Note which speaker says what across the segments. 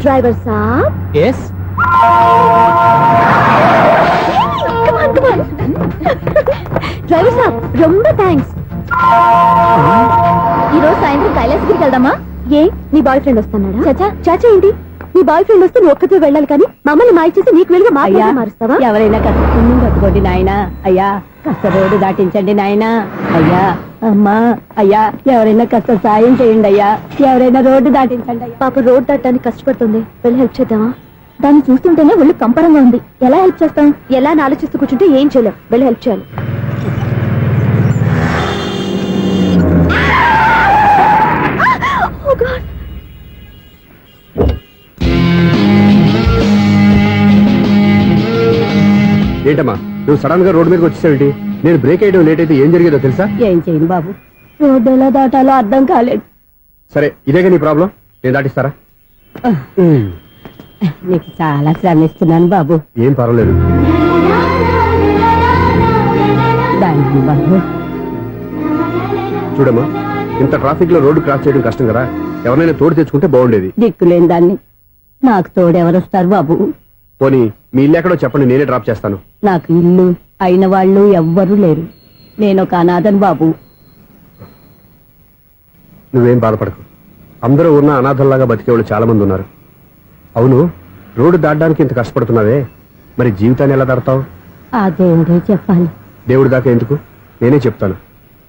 Speaker 1: Driver సాబ్.
Speaker 2: Yes.
Speaker 1: Driver సాబ్ రొంబ thanks. ఈ రోజు సాయంత్రం కైలాసగిరికి వెళ్దామా? ఏ నీ బాయ్ ఫ్రెండ్ వస్తున్నాడా? చాచా చాచా ఏంటి, నీ బాయ్ ఫ్రెండ్ వస్తే నువ్వు ఒక్కతో వెళ్ళాలి కానీ మమ్మల్ని మాయ చేసి నీకు వెళ్ళి మారుస్తావా?
Speaker 3: ఎవరైనా కాస్త పుణ్యం కట్టుకోండి నాయనా. అయ్యా కాస్త రోడ్డు దాటించండి నాయనా. అయ్యా అమ్మా అయ్యా ఎవరైనా కాస్త సాయం చేయండి అయ్యా. ఎవరైనా రోడ్డు దాటించండి అయ్యా.
Speaker 1: పాప రోడ్డు దాటడానికి కష్టపడుతుంది, వెళ్ళి హెల్ప్ చేద్దామా? దాన్ని చూస్తుంటేనే ఒళ్ళు కంపరంగా ఉంది. ఎలా హెల్ప్ చేస్తాం? ఎలా అని ఆలోచిస్తూ కూర్చుంటే ఏం చేయలేం, వెళ్ళి హెల్ప్ చేయాలి.
Speaker 4: ఏంటమ్మా నువ్వు సడన్ గా రోడ్డు మీదకి వచ్చేసావేంటి? నేను బ్రేక్ అయ్యడం లేట్ అయితే ఏం జరిగేదో తెలుసా?
Speaker 3: ఏం చేయను బాబు, రోడ్డు ఎలా దాటాలో అర్థం కాలేదు.
Speaker 4: సరే ఇదేగా నీ ప్రాబ్లం, నేను దాటిస్తారా?
Speaker 3: నీకు చాలా శ్రమిస్తున్నాను బాబు.
Speaker 4: ఏం పర్వాలేదు.
Speaker 3: దానికి బాబు
Speaker 4: చూడమ్మా, ఇంత ట్రాఫిక్ లో రోడ్డు క్రాస్ చేయడం కష్టం కదా, ఎవరైనా తోడు తెచ్చుకుంటే బాగుండేది.
Speaker 3: దిక్కులేని దాన్ని నాకు తోడెవరొస్తారు బాబు?
Speaker 4: పోనీ మీ ఇల్లు ఎక్కడో చెప్పండి, నేనే డ్రాప్ చేస్తాను.
Speaker 3: నాకు ఇల్లు అయిన వాళ్ళు ఎవ్వరూ లేరు. నేను ఒక అనాథను బాబు.
Speaker 4: నువ్వేం బాధపడకు, అందరూ ఉన్న అనాథల్లాగా బతికేవాళ్ళు చాలా మంది ఉన్నారు. అవును, రోడ్డు దాటడానికి ఇంత కష్టపడుతున్నావే, మరి జీవితాన్ని ఎలా దాడతావు?
Speaker 3: ఆ దేవుడే చెప్పాలి.
Speaker 4: దేవుడి దాకా ఎందుకు, నేనే చెప్తాను.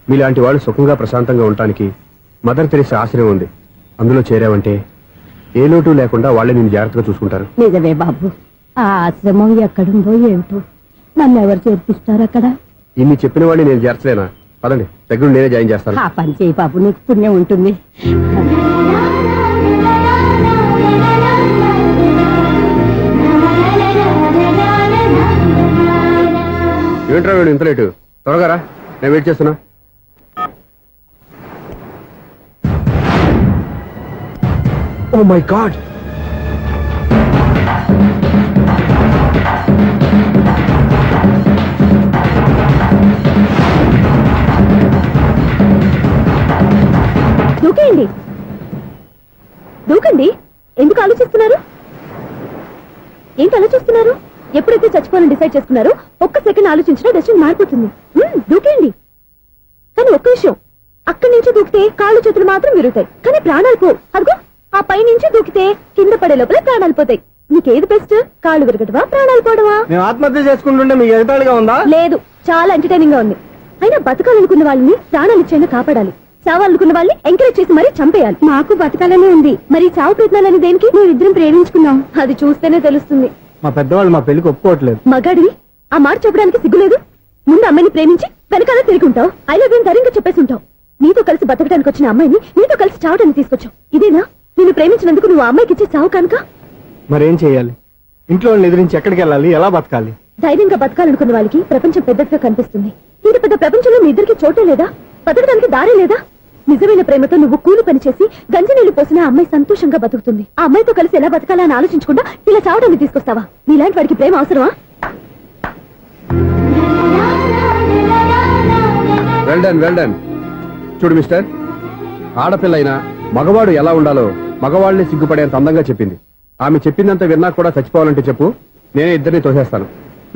Speaker 4: మీలాంటి వాళ్ళు సుఖంగా ప్రశాంతంగా ఉండటానికి మదర్ తెరిసే ఆశ్రయం ఉంది. అందులో చేరావంటే ఏ లోటు లేకుండా వాళ్ళే నేను జాగ్రత్తగా చూసుకుంటారు.
Speaker 3: నిజమే బాబు, ఆ ఆశ్రమం ఎక్కడుందో ఏమిటో, నన్ను ఎవరు చేర్పిస్తారు అక్కడ?
Speaker 4: ఇన్ని చెప్పిన వాడిని నేను చేర్చలేనా? పదండి, దగ్గర నేనే జాయిన్ చేస్తాను.
Speaker 3: ఆ పని చేయి బాబు, నీకు పుణ్యం ఉంటుంది.
Speaker 4: ఏంట్రా వీడు ఇంత లేటు? త్వరగా రా, నేను వెయిట్ చేస్తున్నా. ఓ మై గాడ్,
Speaker 1: దూకేయండి దూకండి. ఎందుకు ఆలోచిస్తున్నారు? ఏంటి ఆలోచిస్తున్నారు? ఎప్పుడైతే చచ్చిపోవాలని డిసైడ్ చేసుకున్నారో ఒక్క సెకండ్ ఆలోచించినా డెసిషన్ మారిపోతుంది. దూకేయండి. కానీ ఒక్క విషయం, అక్కడి నుంచి దూకితే కాళ్ళు చేతులు మాత్రం విరుగుతాయి, కానీ ప్రాణాలు పోవు. అదిగో ఆ పై నుంచి దూకితే కింద పడే లోపల ప్రాణాలు పోతాయి. నీకేది బెస్ట్, కాళ్ళు విరగటవా ప్రాణాలు పోవడమా?
Speaker 2: మేము ఆత్మహత్య చేసుకుంటుంటే మీకు ఎగతాళిగా ఉందా?
Speaker 1: లేదు, చాలా ఎంటర్టైనింగ్ గా ఉంది. అయినా బతకాలనుకున్న వాళ్ళని ప్రాణాలు ఇచ్చేనా కాపాడాలి, చావాలనుకున్న వాళ్ళని ఎంకరేజ్ చేసి మరీ చంపేయాలి. మాకు బతకాలనే ఉంది, మరి చావు ప్రయత్నాలని దేనికి? మేమిద్దరం ప్రేమించుకున్నాం, అది చూస్తేనే తెలుస్తుంది.
Speaker 2: మా పెద్దవాళ్ళు మా పెళ్లికి ఒప్పుకోవట్లేదు.
Speaker 1: మగాడివి ఆ మాట చెప్పడానికి సిగ్గులేదు? ముందు అమ్మాయిని ప్రేమించి వెనకాల తిరిగి ఉంటావు, ఐ లవ్ యూ ధైర్యంగా చెప్పేసి ఉంటావు. నీతో కలిసి బతకడానికి వచ్చిన అమ్మాయిని నీతో కలిసి చావడానికి తీసుకొచ్చావు. ఇదేనా నిన్ను ప్రేమించినందుకు నువ్వు అమ్మాయికి ఇచ్చే చావు కనుక?
Speaker 2: మరేం చెయ్యాలి? ఇంట్లో వాళ్ళని ఎదిరించి ఎక్కడికి వెళ్ళాలి? ఎలా బతకాలి?
Speaker 1: ధైర్యంగా బతకాలనుకున్న వాళ్ళకి ప్రపంచం పెద్దదిగా కనిపిస్తుంది. ఇంత పెద్ద ప్రపంచంలో మీ ఇద్దరికి చోటే లేదా? బతకడానికి దారే లేదా? నిజమైన ప్రేమతో నువ్వు కూలి పని చేసి గంజి నీళ్లు పోసిన అమ్మాయి సంతోషంగా బతుకుతుంది. ఆ అమ్మాయితో కలిసి ఎలా బతకాలా అని ఆలోచించకుండా ఇలా చావడానికి తీసుకొస్తావా? నీలాంటి వాడికి ప్రేమ అవసరమా?
Speaker 4: Well done, well done. చూడు మిస్టర్, ఆడపిల్ల అయినా మగవాడు ఎలా ఉండాలో మగవాళ్ళని సిగ్గుపడేంత అందంగా చెప్పింది. ఆమె చెప్పిందంత విన్నా కూడా చచ్చిపోవాలంటే చెప్పు, నేనే ఇద్దరిని తోసేస్తాను.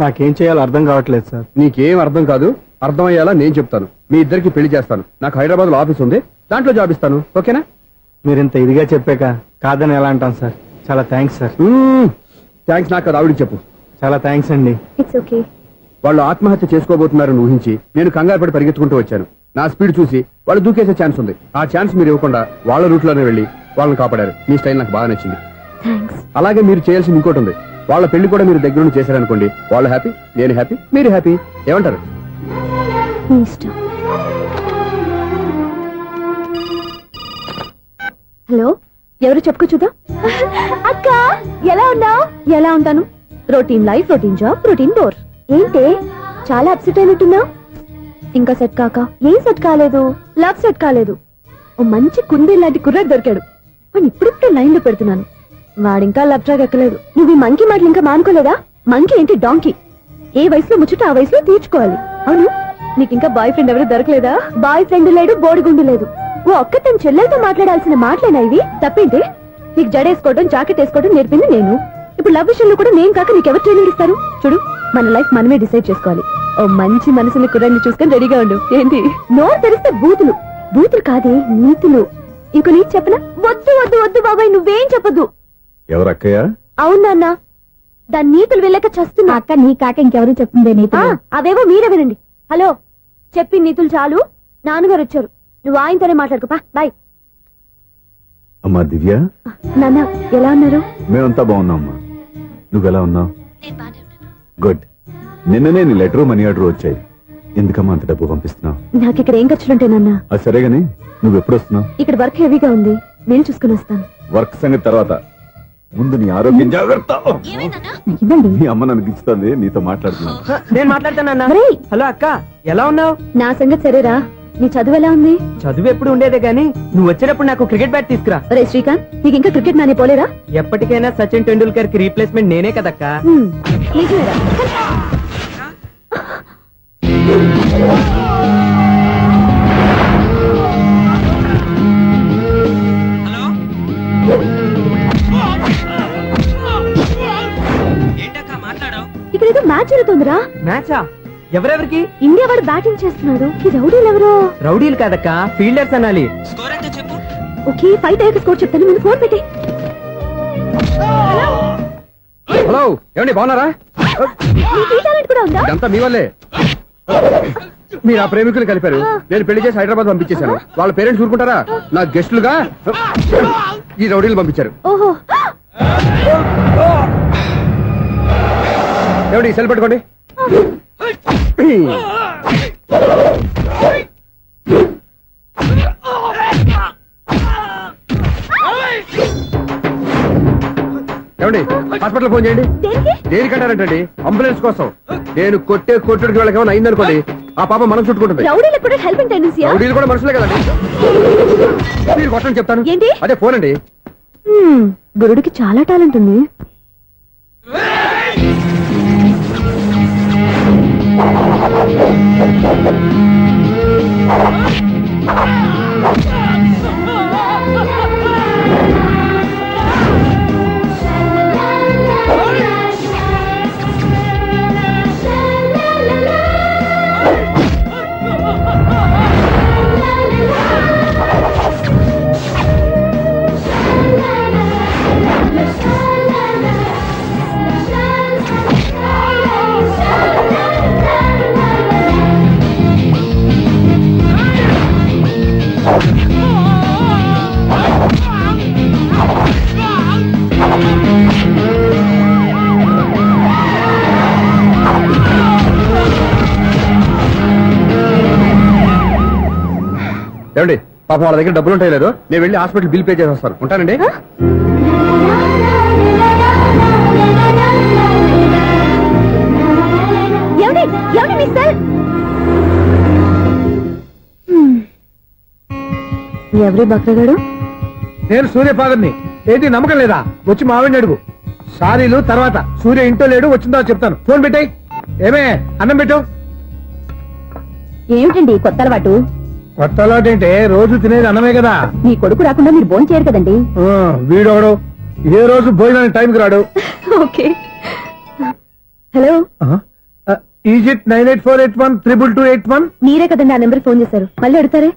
Speaker 2: నాకేం చేయాలో అర్థం కావట్లేదు సార్.
Speaker 4: నీకేం అర్థం కాదు, అర్థమయ్యేలా నేను చెప్తాను. మీ ఇద్దరికి పెళ్లి చేస్తాను. నాకు హైదరాబాద్ లో ఆఫీస్ ఉంది, దాంట్లో జాబ్ ఇస్తాను. ఓకేనా?
Speaker 2: మీరు ఇంత ఇదిగా చెప్పాక కాదని ఎలా అంటాను సార్. చాలా థ్యాంక్స్ సార్.
Speaker 4: థ్యాంక్స్ నాకు ఆవిడికి చెప్పు.
Speaker 2: చాలా థ్యాంక్స్ అండి.
Speaker 1: It's okay.
Speaker 4: వాళ్ళు ఆత్మహత్య చేసుకోబోతున్నారని ఊహించి నేను కంగారు పడి పరిగెత్తుకుంటూ వచ్చాను. నా స్పీడ్ చూసి వాళ్ళు దూకేసే ఛాన్స్ ఉంది. ఆ ఛాన్స్ మీరు ఇవ్వకుండా వాళ్ళ రూట్ లోనే వెళ్లి వాళ్ళని కాపాడారు. మీ స్టైల్ నాకు బాగా నచ్చింది. అలాగే మీరు చేయాల్సింది ఇంకోటి ఉంది. వాళ్ళ పెళ్లి కూడా మీరు దగ్గర నుండి చేశారనుకోండి, వాళ్ళు హ్యాపీ, నేను హ్యాపీ, మీరు హ్యాపీ. ఏమంటారు?
Speaker 1: హలో, ఎవరు చెప్పుకో చూద్దాం. అక్క ఎలా ఉన్నావు? ఎలా ఉంటాను? Routine life, routine job, routine door. ఏంటే చాలా అప్సెట్ అయినట్టున్నావు? ఇంకా సెట్ కాక? ఏం సెట్ కాలేదు? లవ్ సెట్ కాలేదు. ఓ మంచి కుందే లాంటి కుర్రాడు దొరికాడు. వాడిని ఇప్పుడిప్పుడే లైన్ లో పెడుతున్నాను. వాడింకా లవ్ ట్రాక్ ఎక్కలేదు. నువ్వు ఈ మంకీ మాటలు ఇంకా మానుకోలేదా? మంకీ ఏంటి డాంకీ. ఏ వయసులో ముచ్చట ఆ వయసులో తీర్చుకోవాలి. అవును, నీకు ఇంకా బాయ్ ఫ్రెండ్ ఎవరు దొరకలేదా? బాయ్ ఫ్రెండ్ లేడు, బోడిగుండు లేదు. ఓ ఒక్క తన చెల్లెలతో మాట్లాడాల్సిన మాటలేనా ఇవి? తప్పేంటి? నీకు జడేసుకోవడం జాకెట్ వేసుకోవడం నేర్పింది నేను. ఇప్పుడు లవ్ విషయంలో కూడా నేను కాక నీకెవరు ట్రైనింగ్ ఇస్తారు? చూడు, మన లైఫ్ మనమే డిసైడ్ చేసుకోవాలి. ఓ మంచి మనసుని కుర్రాన్ని చూసుకొని రెడీగా ఉండు. ఏంటి నోరు తెరిస్తే బూతులు? బూతులు కాదే, నీతులు. ఇంకో నీకు చెప్పనా? వద్దు వద్దు వద్దు బాబాయ్, నువ్వేం చెప్పొద్దు.
Speaker 4: ఎవరక్కయ్య?
Speaker 1: అవునా అన్న, దాని నీతులు వెళ్ళక చస్తున్నా.
Speaker 3: అక్క నీ కాక ఇంకెవరు చెప్తుందే నీతో?
Speaker 1: అవేవో మీరే వినండి. హలో, చెప్పి నీతులు చాలు. నాన్నగారు వచ్చారు, నువ్వు ఆయనతోనే మాట్లాడుకోపా. బాయ్.
Speaker 4: అమ్మా దివ్య,
Speaker 1: నాన్న ఎలా ఉన్నారు?
Speaker 4: మేమంతా బాగున్నాం అమ్మా. నువ్వెలా ఉన్నావు? గుడ్. నిన్ననే నీ లెటర్ మనీ ఆర్డర్ వచ్చాయి. ఎందుకమ్మా అంత డబ్బు పంపిస్తున్నావు?
Speaker 1: నాకు ఇక్కడ ఏం ఖర్చులుంటాయి నాన్న.
Speaker 4: అది సరే గానీ నువ్వు ఎప్పుడు వస్తున్నావు?
Speaker 1: ఇక్కడ వర్క్ హెవీగా ఉంది, నేను చూసుకుని వస్తాను.
Speaker 4: వర్క్ సంగతి తర్వాత, ముందు నీ ఆరోగ్యం జాగ్రత్త.
Speaker 3: ఇవ్వండి.
Speaker 4: నీ అమ్మ నన్ను గిచ్చుతుంది, నీతో మాట్లాడుతున్నాను.
Speaker 2: నేను మాట్లాడతానన్నా.
Speaker 1: ఒరేయ్,
Speaker 2: హలో అక్క, ఎలా ఉన్నావు?
Speaker 1: నా సంగతి సరేరా, నీ చదువు ఎలా ఉంది?
Speaker 2: చదువు ఎప్పుడు ఉండేదే గానీ నువ్వు వచ్చేటప్పుడు నాకు క్రికెట్ బ్యాట్ తీసుకురా.
Speaker 1: ఒరే శ్రీకాంత్, నీకు ఇంకా క్రికెట్ నానే పోలేరా?
Speaker 2: ఎప్పటికైనా సచిన్ టెండూల్కర్ కి రీప్లేస్మెంట్ నేనే కదక్క.
Speaker 1: నిజమేరా? ఇక్కడ ఏదో మ్యాచ్ జరుగుతుందిరా.
Speaker 2: మ్యాచా? ఎవరెవరికి?
Speaker 1: ఇండియా వాడు బ్యాటింగ్ చేస్తున్నాడు. ఈ రౌడీలు ఎవరో?
Speaker 2: రౌడీలు కాదక్క, ఫీల్డర్స్ అనాలి.
Speaker 1: ఓకే, ఫైట్ అయ్యాక స్కోర్ చెప్తాను, ముందు ఫోన్ పెట్టి.
Speaker 4: హలో, ఏమండి బాగున్నారా?
Speaker 1: నీకు ఈ టాలెంట్ కూడా ఉందా?
Speaker 4: ఇదంతా మీ వల్లే. మీరు ఆ ప్రేమికులు కలిపారు, నేను పెళ్లి చేసి హైదరాబాద్ పంపించేశాను. వాళ్ళ పేరెంట్స్ ఊరుకుంటారా? నా గెస్టులుగా ఈ రౌడీలు పంపించారు.
Speaker 1: ఓహో,
Speaker 4: ఏమండి సెల్ పెట్టుకోండి. ఏమండి హాస్పిటల్ ఫోన్ చేయండి.
Speaker 1: దేనికి?
Speaker 4: దేనికంటారంటండి? అంబులెన్స్ కోసం. నేను కొట్టుడికి వాళ్ళకి ఏమైనా అయిందనుకోండి, ఆ పాప మనం చుట్టుకుంటుంది.
Speaker 1: రౌడీలకు కూడా హెల్పింగ్ టెండెన్సీ.
Speaker 4: రౌడీలు కూడా మనుషులే కదండి. మీరు కొట్టండి చెప్తాను.
Speaker 1: ఏంటి?
Speaker 4: అదే ఫోన్ అండి.
Speaker 1: గురుడికి చాలా టాలెంట్ ఉంది.
Speaker 4: ఏమండి పాపం వాళ్ళ దగ్గర డబ్బులు ఉంటాయి లేదు, నేను వెళ్ళి హాస్పిటల్ బిల్ పే చేసి వస్తాను. ఉంటానండి.
Speaker 1: ఎవరి బక్రగాడు?
Speaker 2: నేను సూర్య ఫాదర్ని. ఏంటి నమ్మకం లేదా? వచ్చి మావిడిని అడుగు. సారీలు తర్వాత. సూర్య ఇంట్లో లేడు, వచ్చిందో చెప్తాను. ఫోన్ పెట్టాయి. ఏమే అన్నం పెట్టు.
Speaker 3: ఏమిటండి కొత్త అలవాటు?
Speaker 2: కొత్త అలవాటు ఏంటే? రోజు తినేది అన్నమే కదా.
Speaker 3: మీ కొడుకు రాకుండా మీరు భోజనం చేయరు కదండి.
Speaker 2: వీడోడు ఏ రోజు భోజనానికి టైంకి రాడు.
Speaker 1: ఓకే. Hello,
Speaker 2: is it 9848132281.
Speaker 1: మీరే కదండి ఆ నెంబర్ ఫోన్ చేశారు, మళ్ళీ అడుగుతారే?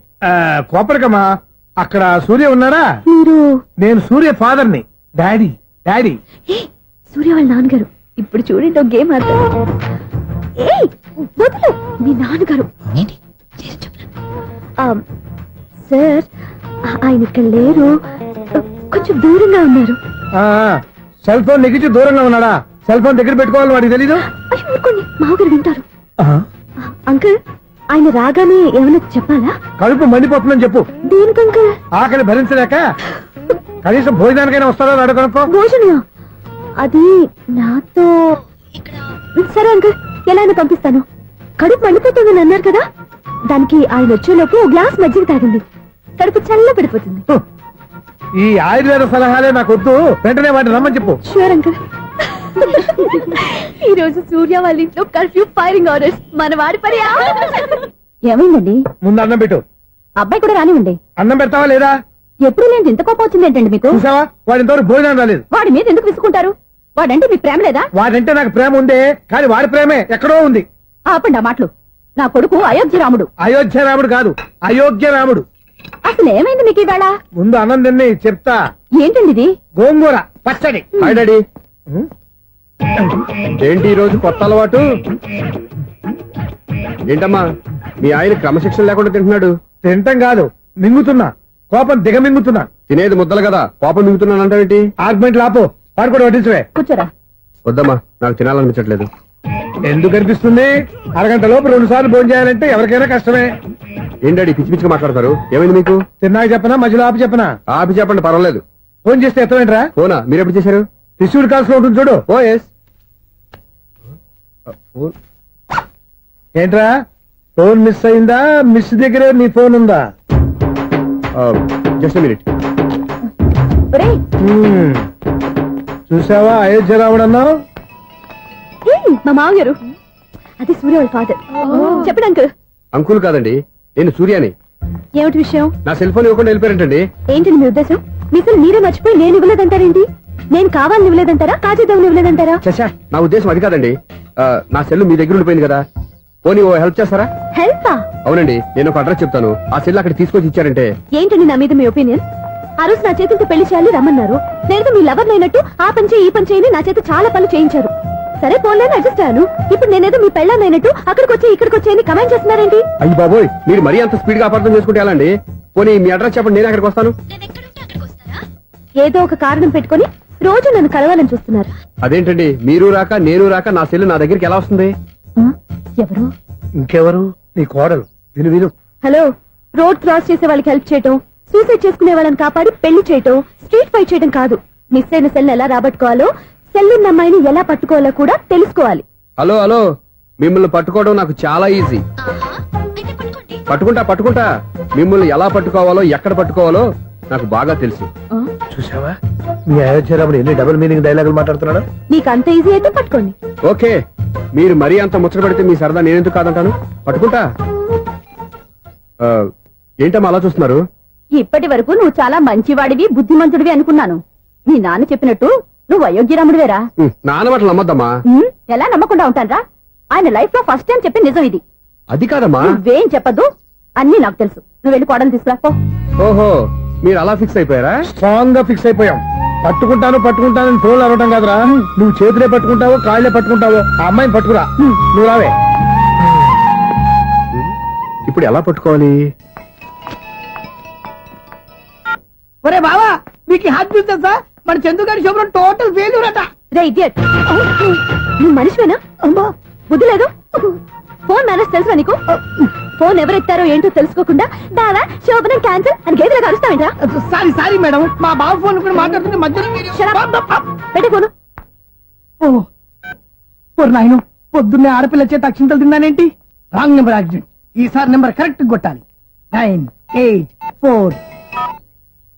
Speaker 2: కోపరికమ్మా, అక్కడ సూర్య ఉన్నారా?
Speaker 1: మీరు?
Speaker 2: నేను సూర్య ఫాదర్ని. Daddy daddy.
Speaker 1: ఏ, సూర్య వాళ్ళ నాన్నగారు. ఇప్పుడు చూడండి ఒక గేమ్ ఆడతారు. ఏయ్, వదులు. మీ నాన్నగారు సార్, ఆయన ఇక్కడ లేరు, కొంచెం దూరంగా ఉన్నారు.
Speaker 2: సెల్ ఫోన్ నెగ్గించి దూరంగా ఉన్నాడా? సెల్ ఫోన్ దగ్గర పెట్టుకోవాలి, వాడికి తెలీదు.
Speaker 1: అయ్యో ఊరుకోండి, మామగారు వింటారు. అంకుల్, ఆయన రాగానే ఏమైనా చెప్పాలా?
Speaker 2: కడుపు మండిపోతుందని చెప్పు.
Speaker 1: దేనికి అంకుల్?
Speaker 2: ఆకలి భరించలేక కనీసం భోజనానికైనా వస్తారో అడగనుకో.
Speaker 1: భోజనం అది నాతో ఇక్కడ. సరే అంకుల్, ఎలా అయినా పంపిస్తాను. కడుపు మండిపోతుందని అన్నారు కదా, దానికి ఆయన వచ్చేలోపు ఓ గ్లాస్ మజ్జిగ తాగింది, కడుపు చల్ల పడిపోతుంది.
Speaker 2: ఈ ఆయుర్వేద సలహాలే నాకు వద్దు, వెంటనే వాటిని రమ్మని చెప్పు.
Speaker 1: Sure uncle. ఈ రోజు సూర్య వాళ్ళ ఇంట్లో కర్ఫ్యూ ఫైరింగ్ ఆర్డర్స్. మన వాడి పని.
Speaker 3: ఏమైందండి?
Speaker 2: ముందు అన్నం పెట్టు.
Speaker 3: అబ్బాయి కూడా రానివ్వండి.
Speaker 2: అన్నం పెడతావా లేదా?
Speaker 1: ఎప్పుడు లేని ఇంత కోపం వచ్చింది ఏంటండి మీకు
Speaker 2: చూసావా వాడి ఇంతవరకు భోజనం రాలేదు.
Speaker 1: వాడి మీద ఎందుకు విసుకుంటారు? వాడంటే మీకు ప్రేమ లేదా?
Speaker 2: వాడంటే నాకు ప్రేమ ఉందే, కానీ వాడి ప్రేమే ఎక్కడో ఉంది.
Speaker 1: ఆపండి ఆ మాటలు. నా కొడుకు అయోధ్య రాముడు.
Speaker 2: అయోధ్య రాముడు కాదు, అయోగ్య రాముడు.
Speaker 1: అసలు ఏమైంది మీకు ఈవేళ?
Speaker 2: ముందు అన్నం తిని చెప్తా.
Speaker 1: ఏంటండి ఇది?
Speaker 2: గోంగూర పచ్చడి.
Speaker 4: Hi daddy. ఏంటి ఈ రోజు కొత్త అలవాటు? ఏంటమ్మా మీ ఆయన క్రమశిక్షణ లేకుండా తింటున్నాడు?
Speaker 2: తింటం కాదు, మింగుతున్నా. కోపం దిగమింగుతున్నా.
Speaker 4: తినేది ముద్దలు కదా, కోపం మిగుతున్నానంటావేంటి?
Speaker 2: ఆర్గ్మెంట్ లాపో, వాడు కూడా వడ్డించవే.
Speaker 1: కూర్చోరా.
Speaker 4: వద్దమ్మా, నాకు తినాలనిపించట్లేదు.
Speaker 2: ఎందుకు అనిపిస్తుంది? అరగంట లోపు 2 సార్లు భోజనం చేయాలంటే ఎవరికైనా కష్టమే.
Speaker 4: ఏం డాడీ పిచ్చి పిచ్చిగా మాట్లాడతారు? ఏమైంది మీకు?
Speaker 2: తిన్నాక చెప్పనా, మధ్యలో ఆపి చెప్పనా?
Speaker 4: ఆపి చెప్పండి, పర్వాలేదు.
Speaker 2: ఫోన్ చేస్తే ఎత్తమేంట్రా?
Speaker 4: ఫోనా? మీరు ఎప్పుడు చేశారు?
Speaker 2: రిసీవ్డ్ కాల్స్ లో ఉంటుంది చూడు.
Speaker 4: ఓ ఎస్.
Speaker 2: ఏంట్రా, ఫోన్ మిస్ అయిందా? మిస్ దగ్గరే నీ ఫోన్ ఉందా?
Speaker 4: Just minute.
Speaker 1: ఒరేయ్,
Speaker 2: చూసావా అయోధ్య రాముడు అన్నావు?
Speaker 1: మా మామగారు. అది సూర్య వాళ్ళ ఫాదర్. చెప్పండి అంకుల్.
Speaker 4: అంకుల్ కాదండి, నేను సూర్యాని.
Speaker 1: ఏమిటి విషయం?
Speaker 4: నా సెల్ ఫోన్ ఇవ్వకుండా వెళ్ళిపోయారంటండి.
Speaker 1: ఏంటండి మీ ఉద్దేశం? మీసలు మీరే మర్చిపోయి నేను ఇవ్వలేదంటారేంటి? నేను కావాలని ఇవ్వలేదంటారా, కాజేద్దామని ఇవ్వలేదంటారా?
Speaker 4: చచ్చా, నా ఉద్దేశం అది కాదండి. నా సెల్ మీ దగ్గర ఉండిపోయింది కదా, పోనీ ఓ హెల్ప్ చేస్తారా?
Speaker 1: హెల్పా?
Speaker 4: అవునండి, నేను ఒక అడ్రస్ చెప్తాను, ఆ సెల్ అక్కడ తీసుకొచ్చి ఇచ్చారంటే.
Speaker 1: ఏంటండి నా మీద మీ ఒపీనియన్? ఆ రోజు నా చేతులతో పెళ్లి చేయాలి రమ్మన్నారు. నేను మీ లవర్ అయినట్టు ఆ పని చేయి ఈ పని చేయని నా చేత చాలా పనులు చేయించారు. సరే పోన్లేని అడ్జస్ట్ అయ్యాను. ఇప్పుడు నేనేదో మీ పెళ్ళాన్నైనట్టు అక్కడికి వచ్చి ఇక్కడికి వచ్చి కమెంట్ చేస్తున్నారేంటి?
Speaker 4: అయ్యి బాబోయ్, మీరు మరీ అంత స్పీడ్ గా అపార్థం చేసుకుంటే ఎలా అండి? పోనీ మీ అడ్రస్ చెప్పండి, నేను అక్కడికి వస్తాను.
Speaker 1: ఏదో ఒక కారణం పెట్టుకొని రోజు నన్ను కలవాలని చూస్తున్నారు.
Speaker 4: అదేంటండి, మీరు రాక నేను రాక నా సెల్ నా దగ్గరికి ఎలా వస్తుంది?
Speaker 1: ఆ? ఎవరు?
Speaker 2: ఇంకెవరు? నీ కోడలు. విను విను.
Speaker 1: హలో, రోడ్ క్రాస్ చేసే వాళ్ళకి హెల్ప్ చేయటం, సూసైడ్ చేసుకునే వాళ్ళని కాపాడి పెళ్లి చేయటం, స్ట్రీట్ ఫైట్ చేయడం కాదు. మిస్ అయిన సెల్ ఎలా రాబట్టుకోవాలో, సెల్లున్న అమ్మాయిని ఎలా పట్టుకోవాలో కూడా తెలుసుకోవాలి.
Speaker 4: హలో హలో, మిమ్మల్ని పట్టుకోవడం నాకు చాలా ఈజీ. పట్టుకుంటా. మిమ్మల్ని ఎలా పట్టుకోవాలో, ఎక్కడ పట్టుకోవాలో నాకు బాగా తెలుసు.
Speaker 2: చూసావా మీ అయోధ్య రాముడు ఎన్ని డబుల్ మీనింగ్ డైలాగులు మాట్లాడుతున్నాడు?
Speaker 1: నీకు అంత ఈజీ అయితే పట్టుకోండి.
Speaker 4: ఓకే, మీరు మరీ అంత ముచ్చట పెడితే మీ సరదా నేనెందుకు కాదంటాను. పట్టుకుంటా. ఏంటమ్మా అలా చూస్తున్నారు?
Speaker 1: ఇప్పటి వరకు నువ్వు చాలా మంచివాడివి, బుద్ధిమంతుడివి అనుకున్నాను. మీ నాన్న చెప్పినట్టు నువ్వు అయోగ్యరాముడివేరా?
Speaker 4: నాన్న మాటలు నమ్మద్దమ్మా.
Speaker 1: ఎలా నమ్మకుండా ఉంటానరా? ఆయన లైఫ్ లో ఫస్ట్ టైం చెప్పి నిజం ఇది.
Speaker 4: అది కాదమ్మా.
Speaker 1: నువ్వేం చెప్పదు, అన్ని నాకు తెలుసు. నువ్వు వెళ్ళి కోడలు తీసుకురా పో.
Speaker 4: ఓహో, మీరు అలా ఫిక్స్ అయిపోయారా?
Speaker 2: స్ట్రాంగ్ గా ఫిక్స్ అయిపోయాం. పట్టుకుంటాను ఫోన్లు అరవటం కాదురా. నువ్వు చేతులే పట్టుకుంటావో కాళ్ళే పట్టుకుంటావో ఆ అమ్మాయిని పట్టుకురా. నువ్వు రావే.
Speaker 4: ఇప్పుడు ఎలా పట్టుకోవాలి?
Speaker 3: ఒరే బావా, మీకు హాట్ చూస్తా మన చందుగారి శుభ్రం టోటల్ ఫెయిల్యూర్ అట.
Speaker 1: రే ఇడియట్, నువ్వు మనిషివేనా? అమ్మా బుద్ధి లేదు. ఫోన్ మేనేజ్ తెలుసా నీకు? ఫోన్ ఎవరెత్తారో ఏంటో తెలుసుకోకుండా బావా శోభనం క్యాన్సిల్ అని గేదెలకు అరుస్తావేంట్రా?
Speaker 3: సారీ మేడం, మా బావ ఫోన్ కూడా మాట్లాడుతుంటే మధ్యలో
Speaker 1: పెట్టే ఫోను.
Speaker 3: నాయను పొద్దున్నే ఆడపిల్ల చేత అక్షింతలు తిన్నానేంటి? Wrong number accident. ఈసారి నెంబర్ కరెక్ట్ కొట్టాలి. 984.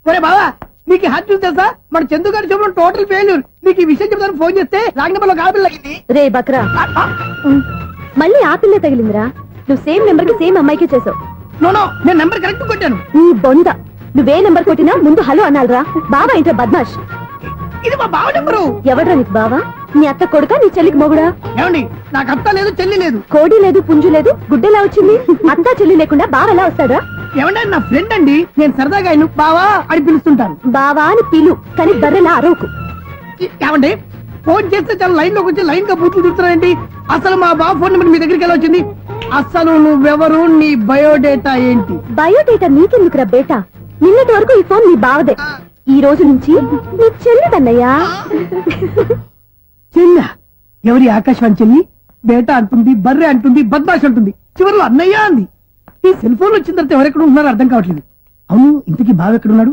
Speaker 3: ఒరే బావా, మీకు హాట్ చూస్ తెలుసా? మన చందు గారి శుభ్రం టోటల్ ఫెయిల్యూర్. మీకు ఈ విషయం చెప్తాను ఫోన్ చేస్తే రాంగ్ నెంబర్ లో ఆడపిల్ల తగ్గింది.
Speaker 1: రే బక్రా, మళ్ళీ ఆ పిల్లే తగిలిందిరా. నువ్వు సేమ్ నెంబర్ కి సేమ్ అమ్మాయికే చేసావు.
Speaker 3: నో, నేను నెంబర్ కరెక్ట్ కొట్టాను.
Speaker 1: నీ బొంద, నువ్వే నెంబర్ కొట్టినా ముందు హలో అనాలిరా. బావా ఏంట్రా బద్మాష్?
Speaker 3: ఇది మా బావ నెంబరు.
Speaker 1: ఎవడ్రా నీకు బావా? నీ అత్త కొడుకా, నీ చెల్లికి మొగుడా?
Speaker 3: ఏమండి, నాకు అత్త లేదు చెల్లి లేదు.
Speaker 1: కోడి లేదు పుంజు లేదు, గుడ్డెలా వచ్చింది? అత్త చెల్లి లేకుండా బావ ఎలా వస్తాడా?
Speaker 3: ఏమంటే నా ఫ్రెండ్ అండి, నేను సరదాగా ఆయన బావా అని పిలుస్తుంటాను.
Speaker 1: బావా అని పిలు, కానీ బర్రెలా అరవకు.
Speaker 3: ఏమండి, ఫోన్ చేస్తే చాలా లైన్ లోకి వచ్చి లైన్ గా బూతులు తిడుతున్నారేంటి? అసలు మా బావ ఫోన్ నెంబర్ మీ దగ్గరికి ఎలా వచ్చింది? అసలు నువ్వెవరు, నీ బయోడేటా ఏంటి?
Speaker 1: బయోడేటా నీకెందుకురా బేటా? నిన్నటి వరకు ఈ ఫోన్ నీ బావదే, ఈ రోజు నుంచి నీ చెల్లిదన్నయ్యా.
Speaker 3: చెల్ల ఎవరి? ఆకాశవాణి చెల్లి. బేటా అంటుంది, బర్రె అంటుంది, బద్మాష్ అంటుంది, చివరిలో అన్నయ్య అంది. ఈ సెల్ ఫోన్ వచ్చిన తర్వాత ఎవరెక్కడ ఉంటున్నారో అర్థం కావట్లేదు. అవును, ఇంతకీ బావ ఎక్కడున్నాడు?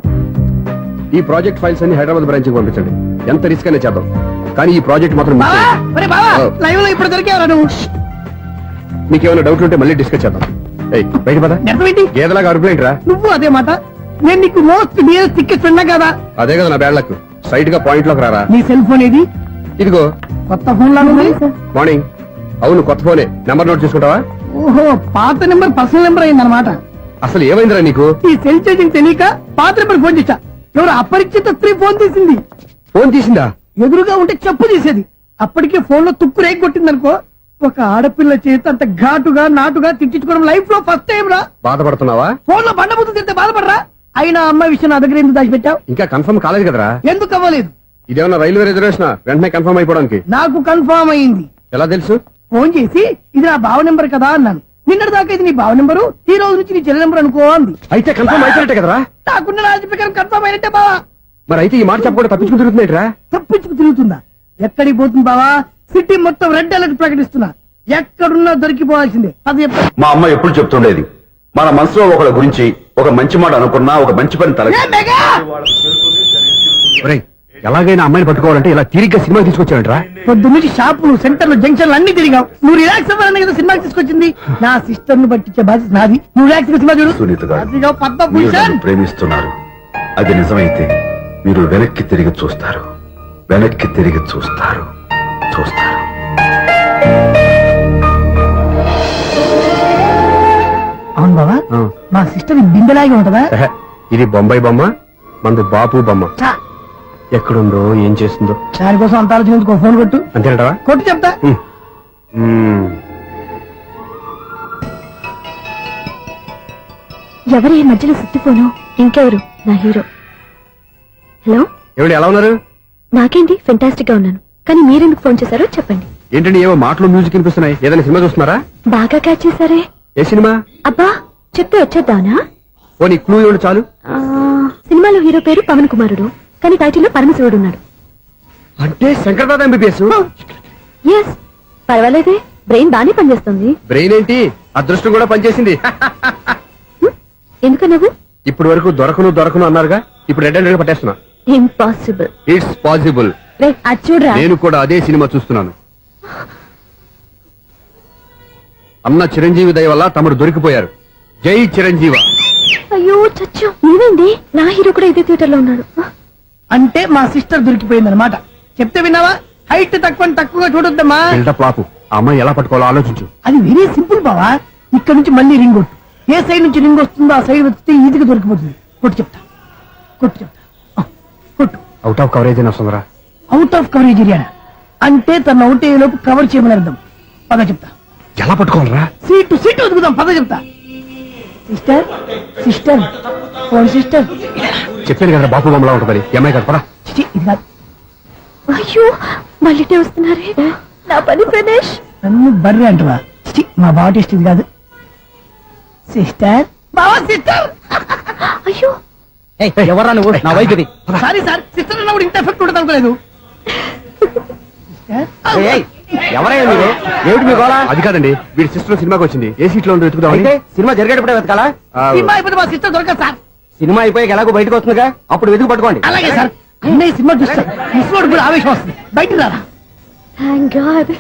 Speaker 4: ఈ ప్రాజెక్ట్ ఫైల్స్ అన్ని హైదరాబాద్ బ్రాంచ్ కి పంపించండి. ఎంత రిస్క్ అనే చేద్దాం, కానీ ఈ ప్రాజెక్ట్ మాత్రం miss
Speaker 3: బావా,
Speaker 4: చేయొద్దు.
Speaker 3: ఒరే బావా, లైవ్ లో ఇప్పుడు దొరికేవరా నువ్వు?
Speaker 4: మీకేమైనా డౌట్ ఉంటే మళ్ళీ డిస్కస్ చేద్దాం. ఏయ్, బయట పద.
Speaker 3: నెరవేంటి?
Speaker 4: గేదలాగా అరుపులేంట్రా?
Speaker 3: నువ్వు అదే మాట. నేను నీకు మోస్ట్ డియరెస్ట్ టికెట్ ఉన్నా కదా.
Speaker 4: అదే కదా నా బ్యాడ్ లక్. స్ట్రైట్ గా పాయింట్ లోకి రారా.
Speaker 3: నీ సెల్ ఫోన్ ఏది?
Speaker 4: ఇదిగో.
Speaker 3: కొత్త ఫోన్ లాగా ఉంది.
Speaker 4: మార్నింగ్. అవును, కొత్త ఫోనే. నెంబర్ నోట్ చేసుకుంటావా?
Speaker 3: ఓహో, పాత నెంబర్ పర్సనల్ నెంబర్ అయిందన్నమాట.
Speaker 4: అసలు ఏమైందిరా నీకు?
Speaker 2: ఈ సెల్ ఛార్జింగ్ తెలియక పాత నెంబర్ ఫోన్ చేశా. ఎవరు అపరిచిత స్త్రీ ఫోన్ తీసింది.
Speaker 4: ఫోన్ తీసిందా?
Speaker 2: ఎదురుగా ఉంటే చెప్పు తీసేది. అప్పటికే ఫోన్ లో తుక్కు రేగి కొట్టిందనుకో. ఒక ఆడపిల్ల చేత అంత ఘాటుగా నాటుగా తిట్టించుకోవడం లైఫ్ లో ఫస్ట్ టైం రా.
Speaker 4: బాధపడుతున్నావా?
Speaker 2: ఫోన్ లో బండబుద్ధి తింటే బాధపడరా? అయినా అమ్మాయి విషయం నా దగ్గర ఎందుకు దాచిపెట్టావు?
Speaker 4: ఇంకా కన్ఫర్మ్ కాలేదు కదరా?
Speaker 2: ఎందుకు అవ్వలేదు?
Speaker 4: ఇదేమన్నా రైల్వే రిజర్వేషన్? వెంటనే కన్ఫర్మ్ అయిపోవడానికి.
Speaker 2: నాకు కన్ఫర్మ్ అయింది.
Speaker 4: ఎలా తెలుసు?
Speaker 2: ఫోన్ చేసి ఇది నా బావ నెంబర్ కదా అన్నాను. నిన్నటి దాకా ఇది నీ బావ నెంబరు, ఈ రోజు నుంచి నీ చెల్లి నెంబర్ అనుకో అంది.
Speaker 4: అయితే కన్ఫర్మ్ అయిపోయినట్టే కదరా?
Speaker 2: నాకున్న రాజు ప్రకారం కన్ఫర్మ్ అయినట్టే బావా.
Speaker 4: మరి అయితే ఈ మాట చెప్పకుండా తప్పించుకుని తిరుగుతున్నాయిట్రా?
Speaker 2: తప్పించుకు తిరుగుతుందా? ఎక్కడికి పోతుంది బావా? సిటీ మొత్తం రెడ్ అలర్ట్ ప్రకటిస్తున్నా. ఎక్కడున్నా దొరికిపోవాల్సిందే. అది చెప్తా.
Speaker 5: మా అమ్మ ఎప్పుడు చెప్తుండేది, మన మనసులో ఒకళ్ళ గురించి ఒక మంచి మాట అనుకున్నా ఒక మంచి పని తల
Speaker 2: ఏ మెగా!
Speaker 4: ఒరేయ్, ఎలాగైనా అమ్మాయిని పట్టుకోవాలంటే ఇలా తిరిగ్గా సినిమా తీసుకొచ్చావంట్రా?
Speaker 2: పొద్దు నుంచి షాపులు, సెంటర్లు, జంక్షన్లు అన్ని తిరిగావు. నువ్వు రిలాక్స్ అవ్వాలని కదా సినిమా తీసుకొచ్చింది. నా సిస్టర్ ను పట్టించే బాధ్యత నాది. నువ్వు రిలాక్స్ సినిమా చూడు.
Speaker 5: సునీత గారు,
Speaker 2: అదిగో
Speaker 5: మీరు
Speaker 2: పద్మభూషణ్.
Speaker 5: నన్ను ప్రేమిస్తున్నారు. అది నిజమైతే మీరు వెనక్కి తిరిగి చూస్తారు, వెనక్కి తిరిగి చూస్తారు, చూస్తారు.
Speaker 2: అవును బావా,
Speaker 4: ఆ.
Speaker 2: మా సిస్టర్ బిందెలాగే ఉంటదా?
Speaker 4: ఎహె, ఇది బొంబాయి బొమ్మ, మందు బాపు బొమ్మ.
Speaker 2: చా,
Speaker 4: ఎక్కడుందో ఏం చేస్తుందో
Speaker 2: దానికోసం అంత ఆలోచించుకో. ఫోన్ కొట్టు.
Speaker 4: అంతేనటవా?
Speaker 2: కొట్టు చెప్తా.
Speaker 1: ఎవరు ఈ మధ్యలో సుత్తిపోను? ఇంకెవరు? నా హీరో. హలో,
Speaker 4: ఏమిటి ఎలా ఉన్నారు?
Speaker 1: నాకేంటి ఫెంటాస్టిక్ గా ఉన్నాను. కానీ మీరెందుకు ఫోన్ చేశారో చెప్పండి.
Speaker 4: ఏంటండి ఏవో మాటలు మ్యూజిక్ వినిపిస్తున్నాయి? ఏదైనా సినిమా చూస్తున్నారా?
Speaker 1: బాగా క్యాచ్ చేశారే.
Speaker 4: ఏ సినిమా?
Speaker 1: అబ్బా, చెప్తే వచ్చేద్దానా?
Speaker 4: ఓ నీ క్లూ ఇవ్వండి చాలు.
Speaker 1: ఆ, సినిమాలో హీరో పేరు పవన్ కుమారుడు, కానీ టైటిల్లో పరమశివుడు ఉన్నాడు.
Speaker 4: అంటే శంకర్దాద ఎంబీబీఎస్.
Speaker 1: ఎస్, పర్వాలేదే, బ్రెయిన్ బానే పనిచేస్తుంది.
Speaker 4: బ్రెయిన్ ఏంటి, అదృష్టం కూడా పనిచేసింది.
Speaker 1: ఎందుకు నువ్వు?
Speaker 4: ఇప్పటి వరకు దొరకను అన్నారుగా, ఇప్పుడు రెడ్ హ్యాండెడ్ పట్టేస్తున్నా.
Speaker 1: ఇంపాసిబుల్.
Speaker 4: It's possible.
Speaker 1: రే, అది చూడరా.
Speaker 4: నేను కూడా అదే సినిమా చూస్తున్నాను. అన్న చిరంజీవి దయ వల్ల తమరు దొరికిపోయారు. జై చిరంజీవ.
Speaker 1: అయ్యో చచ్చు, నీవేంటి? నా హీరో కూడా ఇదే థియేటర్ లో ఉన్నాడు.
Speaker 2: అంటే మా సిస్టర్ దొరికిపోయింది అనమాట. చెప్తే విన్నావా? హైట్ తక్కువగా చూడొద్దమ్మా.
Speaker 4: బిల్డప్ లాపు. ఆ అమ్మాయి ఎలా పట్టుకోవాలో ఆలోచించు.
Speaker 2: అది వెరీ సింపుల్ బావా. ఇక్కడ నుంచి మళ్ళీ రింగ్ కొట్టు. ఏ సైడ్ నుంచి రింగ్ వస్తుందో ఆ సైడ్ వస్తే ఈజీగా దొరికిపోతుంది. కొట్టు చెప్తా. ఆ, కొట్టు.
Speaker 4: అవుట్ ఆఫ్ కవరేజ్ అని వస్తుందిరా.
Speaker 2: అవుట్ ఆఫ్ కవరేజ్ ఏరియా అంటే తన అవుట్ అయ్యే లోపు కవర్ చేయమని అర్థం. పద చెప్తా.
Speaker 4: ఎలా పట్టుకోవాలరా?
Speaker 2: సీటు వదుకుదాం. పద చెప్తా. Sister phone sister.
Speaker 4: చెప్పాను కదా బాపు బొమ్మలా ఉంటుందని. అమ్మాయి కదా పరా.
Speaker 2: చిచి, ఇది కాదు.
Speaker 1: అయ్యో, మళ్ళీ వస్తున్నారే. నా పని ఫినిష్.
Speaker 2: నన్ను బర్రె అంటవా? చిచి, మా బావ టేస్ట్ ఇది కాదు. సిస్టర్, బావా సిస్టర్.
Speaker 1: అయ్యో,
Speaker 2: ఎవరా నువ్వు? నా వైఫ్ ఇది. సారీ సార్, సిస్టర్ అన్నప్పుడు ఇంత ఎఫెక్ట్ ఉండదు అనుకోలేదు.
Speaker 4: ఎవరైనా మీరు? ఏమిటి మీ గోళ? అది కాదండి, వీడి సిస్టర్ సినిమాకి వచ్చింది. ఏ సీట్ లో ఉందో వెతుకుదామని.
Speaker 6: సినిమా జరిగేటప్పుడే వెతకాలా?
Speaker 2: సినిమా అయిపోతే మా సిస్టర్ దొరకదు సార్.
Speaker 6: సినిమా అయిపోయాక ఎలాగో బయటకు వస్తుందిగా, అప్పుడు వెతుకు పట్టుకోండి.
Speaker 2: అలాగే సార్. అన్నయ్య సినిమా చూస్తారు. మిస్వాడు కూడా ఆవేశం వస్తుంది. బయటికి రారా.
Speaker 1: Thank God.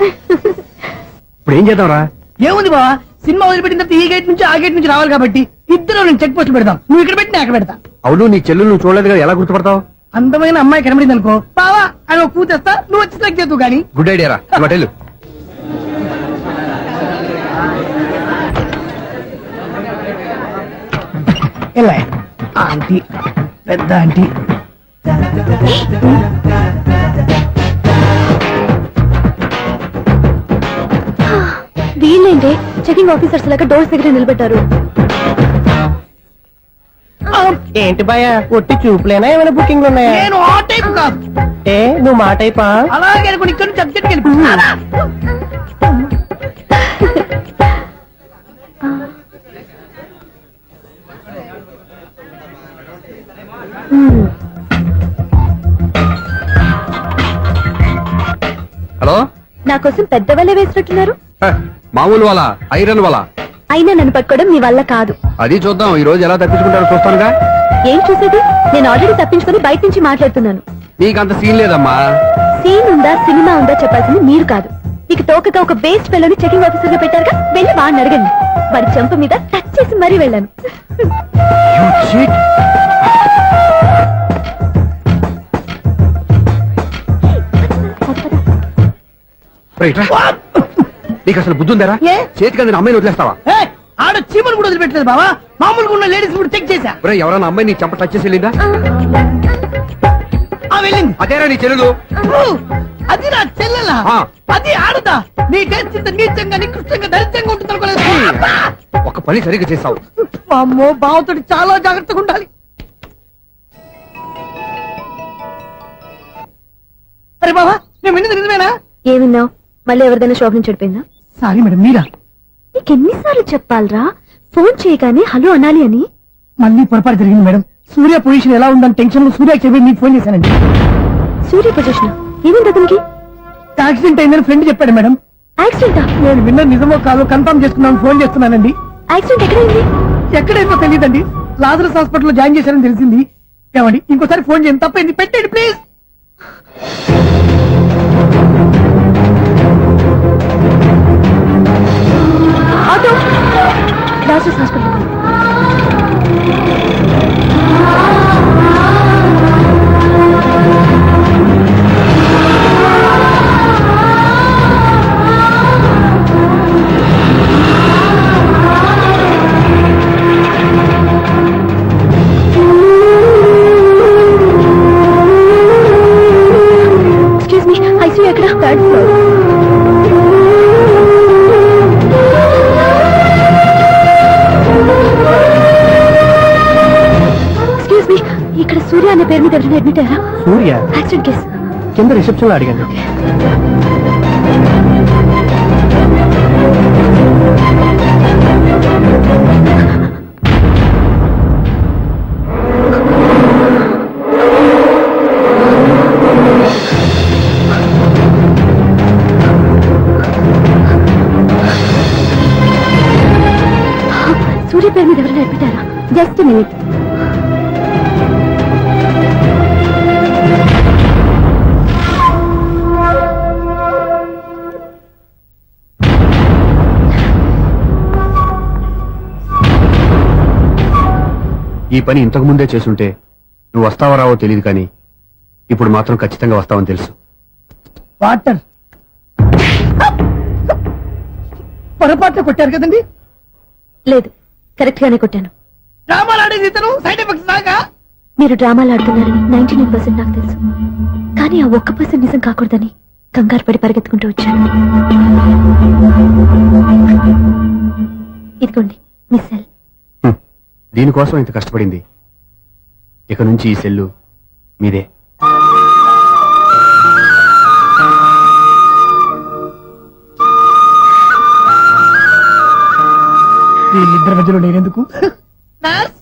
Speaker 4: ఇప్పుడు ఏం చేద్దాంరా?
Speaker 2: ఏముంది బావా, సినిమా వదిలిపెట్టిన తర్వాత ఈ గేట్ నుంచి ఆ గేట్ నుంచి రావాలి కాబట్టి ఇద్దరు నేను చెక్ పోస్ట్ పెడతాం. నువ్వు ఇక్కడ పెట్టినా అక్కడ పెడతా.
Speaker 4: అవును, నీ చెల్లెలు నువ్వు చూడలేదు కదా, ఎలా గుర్తుపడతావు?
Speaker 2: అందమైన అమ్మాయి కనబడింది అనుకో, బావా అని ఒక కూతేస్తా. నువ్వు వచ్చి సెలెక్ట్ చేద్దు కానీ.
Speaker 4: గుడ్ ఐడియా రా. హోటల్
Speaker 2: ఎలా ఆంటీ, పెద్ద ఆంటీ.
Speaker 1: వీళ్ళేంటి చెకింగ్ ఆఫీసర్స్ లాగా డోర్స్ దగ్గర నిలబెట్టారు.
Speaker 6: ఏంటి భయ, ఒట్టి చూపులేనా ఏమైనా బుకింగ్లు ఉన్నాయా?
Speaker 2: నేను ఆ టైప్ కాదు.
Speaker 6: ఏ నువ్వు మాట అయిపా?
Speaker 2: అలాగే అనుకుని ఇక్కడ నుంచి అర్జెంట్కి వెళ్ళిపోతున్నా.
Speaker 4: హలో,
Speaker 1: నా కోసం పెద్ద వల్ల వేసినట్టున్నారు.
Speaker 4: హ, మామూలు వాళ్ళ ఐరన్ వాళ్ళ.
Speaker 1: అయినా నన్ను పట్టుకోవడం మీ వల్ల కాదు.
Speaker 4: అది చూద్దాం, ఈ రోజు ఎలా తప్పించుకుంటారో చూస్తానుగా.
Speaker 1: ఏం చూసేది? నేను ఆల్రెడీ తప్పించుకొని బయట నుంచి మాట్లాడుతున్నాను.
Speaker 4: నీకు అంత సీన్ లేదమ్మా.
Speaker 1: సీన్ ఉందా సినిమా ఉందా చెప్పాల్సింది మీరు కాదు. మీకు తోకగా ఒక బేస్ట్ ఫెలోని చెకింగ్ ఆఫీసర్ గా పెట్టారుగా, వెళ్ళి వాడిని అడగండి. వాడి చెంప మీద టచ్ చేసి మరీ వెళ్ళాను.
Speaker 4: You cheat. రైట్ రా. నీకు అసలు బుద్ధి ఉందారా?
Speaker 2: ఏ?
Speaker 4: చేతికి అందిన అమ్మాయిని వదిలేస్తావా?
Speaker 2: ఏయ్,
Speaker 6: ఆడ చీమలు కూడా వదిలిపెట్టలేదు బావా. మామూలుగా ఉన్న లేడీస్ కూడా చెక్ చేశా.
Speaker 4: ఒరేయ్, ఎవరైనా అమ్మాయి నీ చెంప టచ్ చేసి వెళ్ళిందా?
Speaker 6: ఆ వెళ్ళింది.
Speaker 4: అదేరా నీ చెల్లెలు.
Speaker 6: ఓ, అది నా చెల్లెలా?
Speaker 4: ఆ.
Speaker 6: అది ఆడదా? నీ టేస్ట్ ఇంత నీచంగా నికృష్టంగా దరిద్రంగా ఉంటుంది అనుకోలేదు.
Speaker 4: ఒక పని సరిగ్గా చేసావు.
Speaker 6: అమ్మో, బావతోటి చాలా జాగ్రత్తగా ఉండాలి. అరే బావా, నేను విన్నది నిజమేనా?
Speaker 1: ఏమిన్నావు? మళ్ళీ ఎవరిదైనా షాప్ నుంచి చెడిపోయిందా?
Speaker 6: సారీ మేడం, మీరా?
Speaker 1: నీకు ఎన్నిసార్లు చెప్పాలరా ఫోన్ చేయగానే హలో అనాలి అని?
Speaker 6: మళ్ళీ పొరపాటు జరిగింది మేడం. సూర్య పొజిషన్ ఎలా ఉందని టెన్షన్ లో సూర్య చెప్పి మీకు ఫోన్ చేశానండి.
Speaker 1: సూర్య పొజిషన్ ఏమైంది అతనికి?
Speaker 6: యాక్సిడెంట్ అయిందని ఫ్రెండ్ చెప్పాడు మేడం.
Speaker 1: యాక్సిడెంటా?
Speaker 6: నేను విన్న నిజమో కాదో కన్ఫర్మ్ చేసుకున్నాను, ఫోన్ చేస్తున్నానండి.
Speaker 1: యాక్సిడెంట్ ఎక్కడైంది?
Speaker 6: ఎక్కడైందో తెలియదండి. లాజరస్ హాస్పిటల్లో జాయిన్ చేశారని తెలిసింది. ఏమండి, ఇంకోసారి ఫోన్ చేయండి, తప్పైంది, పెట్టండి please.
Speaker 1: Auto Lazarus hospital. Excuse me, ICU ఎక్కడ? Third floor. ఎక్స్క్యూజ్ మీ, ఇక్కడ సూర్య అనే పేరు మీద ఎవరైనా అడ్మిట్ అయ్యారా?
Speaker 6: Surya
Speaker 1: accident case.
Speaker 6: కింద రిసెప్షన్ లో అడిగాను.
Speaker 1: సూర్య పేరు మీద ఎవరైనా అడ్మిట్ అయ్యారా? Just minute.
Speaker 4: ఈ పని ఇంతకు ముందే చేసుంటే నువ్వు వస్తావో రావో తెలియదు, కానీ ఇప్పుడు మాత్రం ఖచ్చితంగా వస్తావని తెలుసు.
Speaker 6: వాటర్ పొరపాట్లు కొట్టారు కదండి.
Speaker 1: లేదు, కరెక్ట్ గానే కొట్టాను.
Speaker 6: డ్రామాలు ఆడేది ఇతను, సైడ్ ఎఫెక్ట్స్ దాకా.
Speaker 1: మీరు డ్రామాలు ఆడుతున్నారని 99% నాకు తెలుసు, కానీ ఆ 1% నిజం కాకూడదని కంగారు పడి పరిగెత్తుకుంటూ వచ్చాను. ఇదిగోండి మీ సెల్.
Speaker 4: హ్మ్. దీనికోసం ఇంత కష్టపడింది. ఇక నుంచి ఈ సెల్లు మీదే.
Speaker 6: వీళ్ళిద్దరి మధ్యలో నేనెందుకు? నర్స్